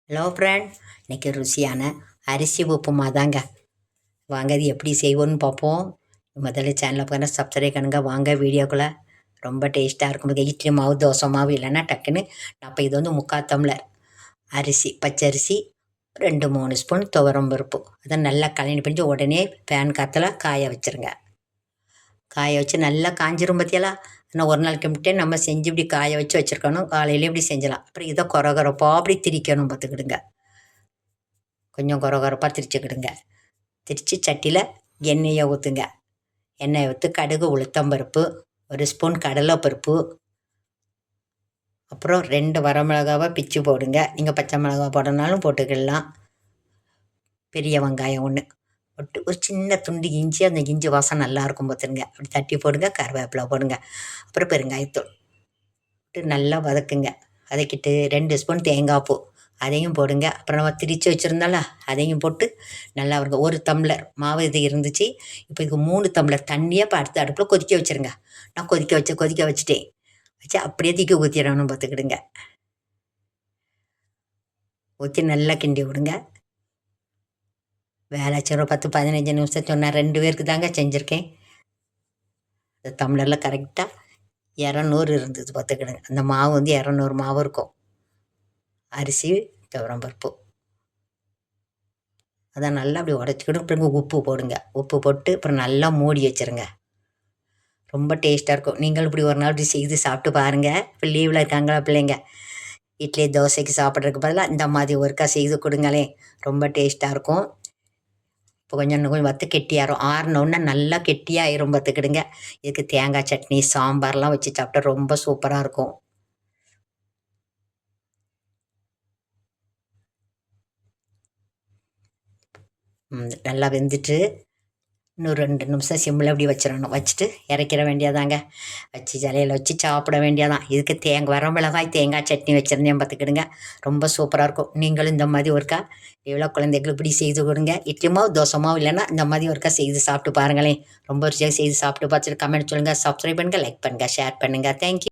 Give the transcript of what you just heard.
Hello friend, இன்றைக்கி ருசியான அரிசி உப்புமா தாங்க. வாங்க அது எப்படி செய்வோன்னு பார்ப்போம். முதல்ல சேனலை பார்த்தா சப்ஸ்கிரைப் பண்ணுங்க. வாங்க வீடியோக்குள்ளே. ரொம்ப டேஸ்ட்டாக இருக்கும். இட்லி மாவு, தோசை மாவு இல்லைன்னா டக்குன்னு அப்போ இது வந்து 3/4 டம்ளர் அரிசி, பச்சரிசி, 2-3 ஸ்பூன் துவரம் பருப்பு, அதை நல்லா கலனி பண்ணி உடனே பேன் காற்றுல காய வச்சுருங்க. காய வச்சு நல்லா காஞ்சிரும் பற்றியெல்லாம். ஆனால் ஒரு நாளைக்கு முட்டே நம்ம செஞ்சு இப்படி காய வச்சு வச்சுருக்கணும். காலையிலே இப்படி செஞ்சலாம். அப்புறம் இதை கொரகொரப்பாக அப்படி திரிக்கணும் பார்த்துக்கிடுங்க. கொஞ்சம் கொரகொரப்பாக திரிச்சுக்கிடுங்க. திரித்து சட்டியில் எண்ணெயை ஊற்றுங்க. எண்ணெயை ஊற்றி கடுகு, உளுத்தம்பருப்பு, 1 ஸ்பூன் கடலைப்பருப்பு, அப்புறம் 2 வரமிளகாவை பிச்சு போடுங்க. நீங்கள் பச்சை மிளகா போடனாலும் போட்டுக்கிடலாம். பெரிய வெங்காயம் 1 போட்டு ஒரு சின்ன துண்டு இஞ்சி, அந்த இஞ்சி வாசம் நல்லாயிருக்கும் பார்த்துருங்க. அப்படி தட்டி போடுங்க. கருவேப்பிலை போடுங்க. அப்புறம் பெருங்காயத்தூள் போட்டு நல்லா வதக்குங்க. வதக்கிட்டு 2 ஸ்பூன் தேங்காய் பூ அதையும் போடுங்க. அப்புறம் நம்ம திரித்து வச்சுருந்தால அதையும் போட்டு நல்லா வருங்க. 1 டம்ளர் மாவு இது இருந்துச்சு. இப்போ இதுக்கு 3 டம்ளர் தண்ணியை இப்போ அடுத்த அடுப்பில் கொதிக்க வச்சுருங்க. நான் கொதிக்க வச்சுட்டேன். வச்சு அப்படியே தூக்கி ஊற்றிடணும் பார்த்துக்கிடுங்க. ஊற்றி நல்லா கிண்டி விடுங்க. வேலை ஒரு 10-15 நிமிஷம் சொன்னால் 2 பேருக்கு தாங்க செஞ்சுருக்கேன். அந்த டம்ளரில் கரெக்டாக 200 இருந்தது பார்த்துக்கிடுங்க. அந்த மாவு வந்து 200 மாவு இருக்கும். அரிசி, துவரம் பருப்பு அதை நல்லா அப்படி உடச்சிக்கிட்டு அப்புறம் உப்பு போடுங்க. உப்பு போட்டு அப்புறம் நல்லா மூடி வச்சுருங்க. ரொம்ப டேஸ்ட்டாக இருக்கும். நீங்கள் இப்படி ஒரு நாள் இப்படி செய்து சாப்பிட்டு பாருங்கள். இப்போ லீவில் இருக்காங்களா பிள்ளைங்க, இட்லி தோசைக்கு சாப்பிட்றதுக்கு பதிலாக இந்த மாதிரி ஒருக்கா செய்து கொடுங்களேன். ரொம்ப டேஸ்ட்டாக இருக்கும். இப்போ இன்னும் கொஞ்சம் வற்று கெட்டியாயிரும். ஆறினோன்னா நல்லா கெட்டியாயிரும் பார்த்துக்கிடுங்க. இதுக்கு தேங்காய் சட்னி, சாம்பார்லாம் வச்சு சாப்பிட்டா ரொம்ப சூப்பராக இருக்கும். நல்லா வெந்துட்டு இன்னும் 2 நிமிஷம் சிம்மில் அப்படி வச்சிடணும். வச்சுட்டு இறக்கிற வேண்டியதாங்க. வச்சு ஜலையில் வச்சு சாப்பிட வேண்டியதான். இதுக்கு வரமிளகாய் தேங்காய் சட்னி வச்சுருந்தேன் பார்த்துக்கிடுங்க. ரொம்ப சூப்பராக இருக்கும். நீங்களும் இந்த மாதிரி ஒருக்கா எவ்வளோ குழந்தைகளுக்கு இப்படி செய்து கொடுங்க. இட்லி மாவு, தோசை மாவு இல்லைன்னா இந்த மாதிரி ஒருக்கா செய்து சாப்பிட்டு பாருங்களேன். ரொம்ப ருசியாக செய்து சாப்பிட்டு பார்த்துட்டு கமெண்ட் சொல்லுங்கள். சப்ஸ்கிரைப் பண்ணுங்கள், லைக் பண்ணுங்கள், ஷேர் பண்ணுங்கள். தேங்க்யூ.